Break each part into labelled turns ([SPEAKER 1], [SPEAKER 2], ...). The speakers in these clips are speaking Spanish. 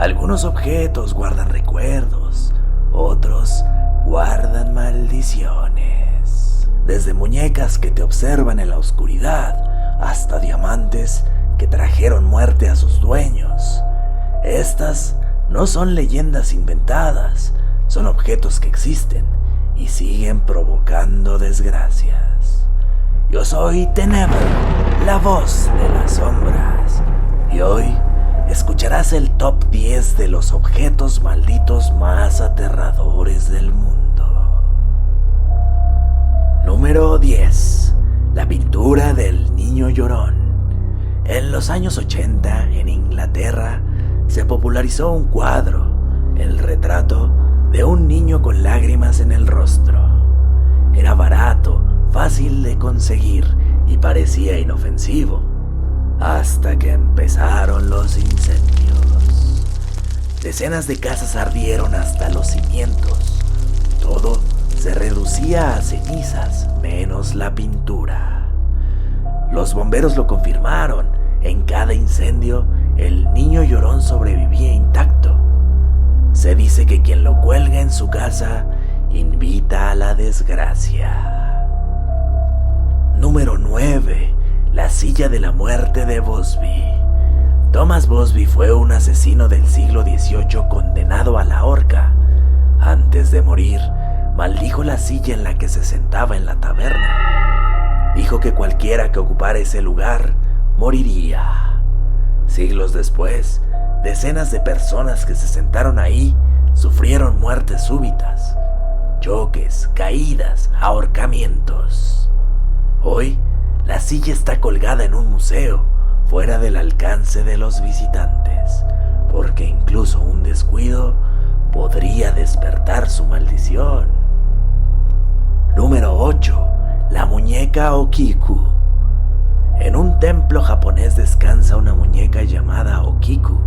[SPEAKER 1] Algunos objetos guardan recuerdos, otros guardan maldiciones. Desde muñecas que te observan en la oscuridad hasta diamantes que trajeron muerte a sus dueños. Estas no son leyendas inventadas, son objetos que existen y siguen provocando desgracias. Yo soy Tenebro, la voz de las sombras, y hoy escucharás el top 10 de los objetos malditos más aterradores del mundo. Número 10. La pintura del niño llorón. En los años 80, en Inglaterra, se popularizó un cuadro, el retrato de un niño con lágrimas en el rostro. Era barato, fácil de conseguir y parecía inofensivo, hasta que empezaron los incendios. Decenas de casas ardieron hasta los cimientos. Todo se reducía a cenizas, menos la pintura. Los bomberos lo confirmaron. En cada incendio, el niño llorón sobrevivía intacto. Se dice que quien lo cuelga en su casa invita a la desgracia. Número 9. La silla de la muerte de Busby. Thomas Busby fue un asesino del siglo XVIII condenado a la horca. Antes de morir, maldijo la silla en la que se sentaba en la taberna. Dijo que cualquiera que ocupara ese lugar moriría. Siglos después, decenas de personas que se sentaron ahí sufrieron muertes súbitas, choques, caídas, ahorcamientos. Hoy, la silla está colgada en un museo, fuera del alcance de los visitantes, porque incluso un descuido podría despertar su maldición. Número 8. La muñeca Okiku. En un templo japonés descansa una muñeca llamada Okiku.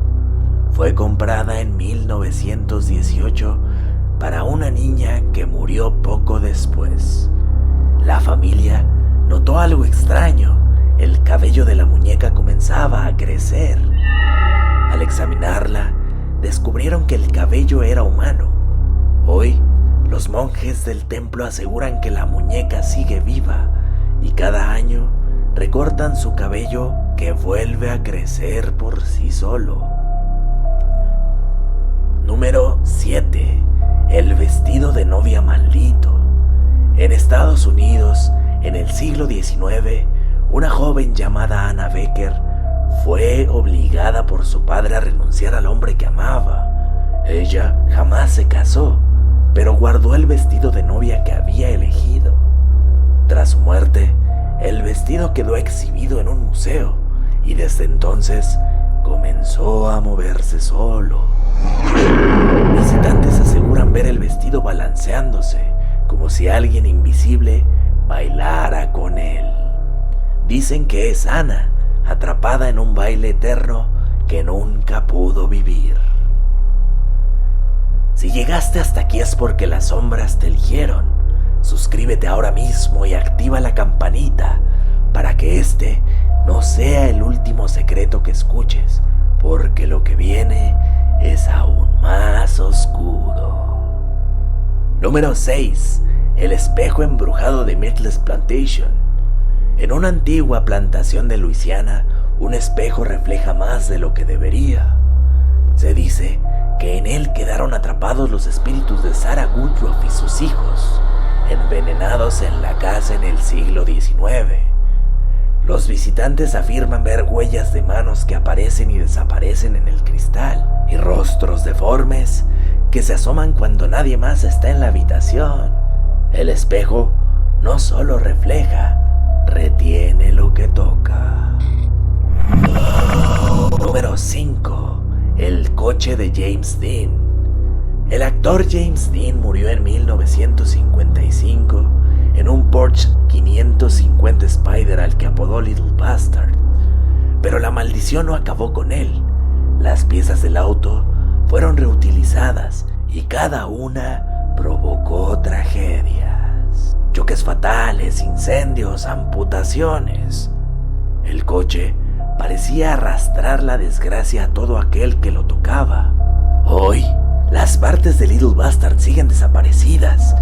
[SPEAKER 1] Fue comprada en 1918 para una niña que murió poco después. La familia notó algo extraño. El cabello de la muñeca comenzaba a crecer. Al examinarla, descubrieron que el cabello era humano. Hoy, los monjes del templo aseguran que la muñeca sigue viva y cada año recortan su cabello que vuelve a crecer por sí solo. Número 7. El vestido de novia maldito. En Estados Unidos, en el siglo XIX, una joven llamada Anna Becker fue obligada por su padre a renunciar al hombre que amaba. Ella jamás se casó, pero guardó el vestido de novia que había elegido. Tras su muerte, el vestido quedó exhibido en un museo y desde entonces comenzó a moverse solo. Visitantes aseguran ver el vestido balanceándose, como si alguien invisible bailara con él. Dicen que es Ana, atrapada en un baile eterno que nunca pudo vivir. Si llegaste hasta aquí es porque las sombras te eligieron. Suscríbete ahora mismo y activa la campanita para que este no sea el último secreto que escuches, porque lo que viene es aún más oscuro. Número 6. El espejo embrujado de Myrtle's Plantation. En una antigua plantación de Luisiana, un espejo refleja más de lo que debería. Se dice que en él quedaron atrapados los espíritus de Sarah Woodruff y sus hijos, envenenados en la casa en el siglo XIX. Los visitantes afirman ver huellas de manos que aparecen y desaparecen en el cristal y rostros deformes que se asoman cuando nadie más está en la habitación. El espejo no solo refleja, retiene lo que toca. Número 5. El coche de James Dean. El actor James Dean murió en 1955 en un Porsche 550 Spider al que apodó Little Bastard. Pero la maldición no acabó con él. Las piezas del auto fueron reutilizadas y cada una provocó tragedias. Choques fatales, incendios, amputaciones. El coche parecía arrastrar la desgracia a todo aquel que lo tocaba. Hoy, las partes de Little Bastard siguen desaparecidas,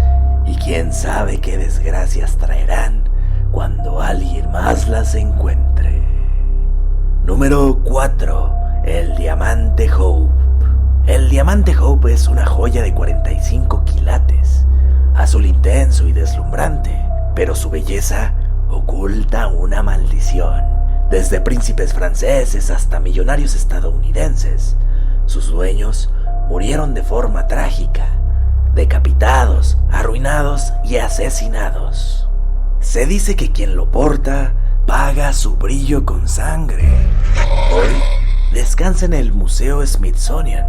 [SPEAKER 1] y quién sabe qué desgracias traerán cuando alguien más las encuentre. Número 4. El Diamante Hope. El Diamante Hope es una joya de 45 quilates, azul intenso y deslumbrante, pero su belleza oculta una maldición. Desde príncipes franceses hasta millonarios estadounidenses, sus dueños murieron de forma trágica, decapitados, arruinados y asesinados. Se dice que quien lo porta paga su brillo con sangre. Hoy descansa en el Museo Smithsonian,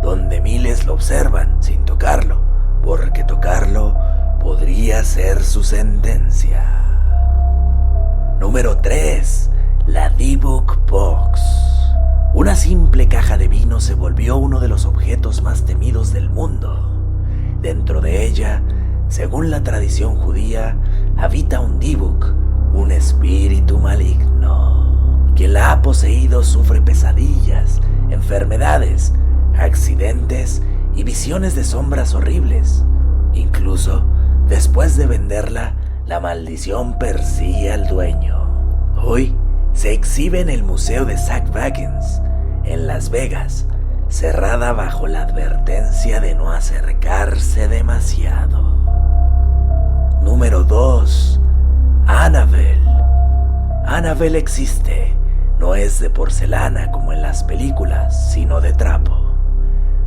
[SPEAKER 1] donde miles lo observan sin tocarlo, porque tocarlo podría ser su sentencia. Número 3. La D-Book Box. Una simple caja de vino se volvió uno de los objetos más temidos del mundo. Dentro de ella, según la tradición judía, habita un D-Book, un espíritu maligno. Quien la ha poseído sufre pesadillas, enfermedades, accidentes y visiones de sombras horribles. Incluso, después de venderla, la maldición persigue al dueño. Hoy se exhibe en el Museo de Zak Bagans, en Las Vegas, cerrada bajo la advertencia de no acercarse demasiado. Número 2. Annabelle. Annabelle existe. No es de porcelana como en las películas, sino de trapo.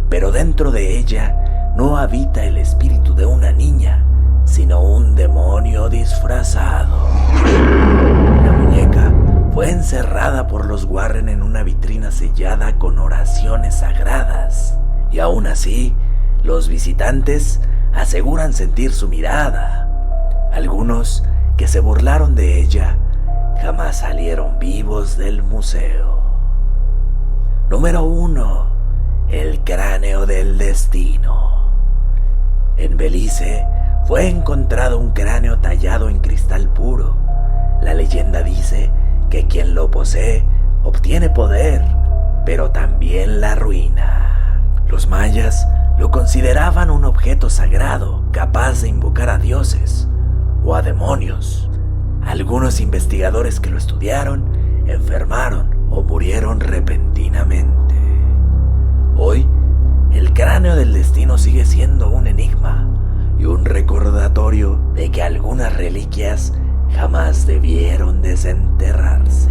[SPEAKER 1] Pero dentro de ella no habita el espíritu de una niña, sino un demonio disfrazado. La muñeca fue encerrada por los Warren en una vitrina sellada con oraciones sagradas, y aún así, los visitantes aseguran sentir su mirada. Algunos que se burlaron de ella jamás salieron vivos del museo. Número 1. El cráneo del destino. En Belice fue encontrado un cráneo tallado en cristal puro. La leyenda dice que quien lo posee obtiene poder, pero también la ruina. Los mayas lo consideraban un objeto sagrado capaz de invocar a dioses o a demonios. Algunos investigadores que lo estudiaron enfermaron o murieron repentinamente. Hoy, el cráneo del destino sigue siendo un enigma y un recordatorio de que algunas reliquias jamás debieron desenterrarse.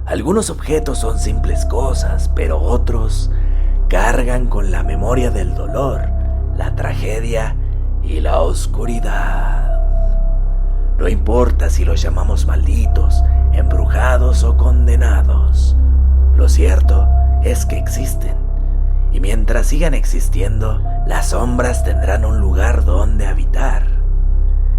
[SPEAKER 1] Algunos objetos son simples cosas, pero otros cargan con la memoria del dolor, la tragedia y la oscuridad. No importa si los llamamos malditos, embrujados o condenados, lo cierto es que existen, y mientras sigan existiendo, las sombras tendrán un lugar donde habitar.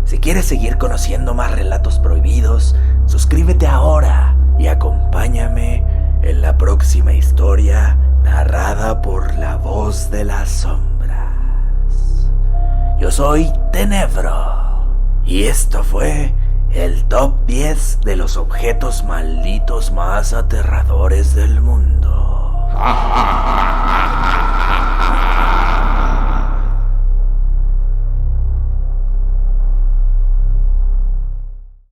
[SPEAKER 1] Si quieres seguir conociendo más relatos prohibidos, suscríbete ahora y acompáñame en la próxima historia narrada por la voz de las sombras. Yo soy Tenebro y esto fue el top 10 de los objetos malditos más aterradores del mundo.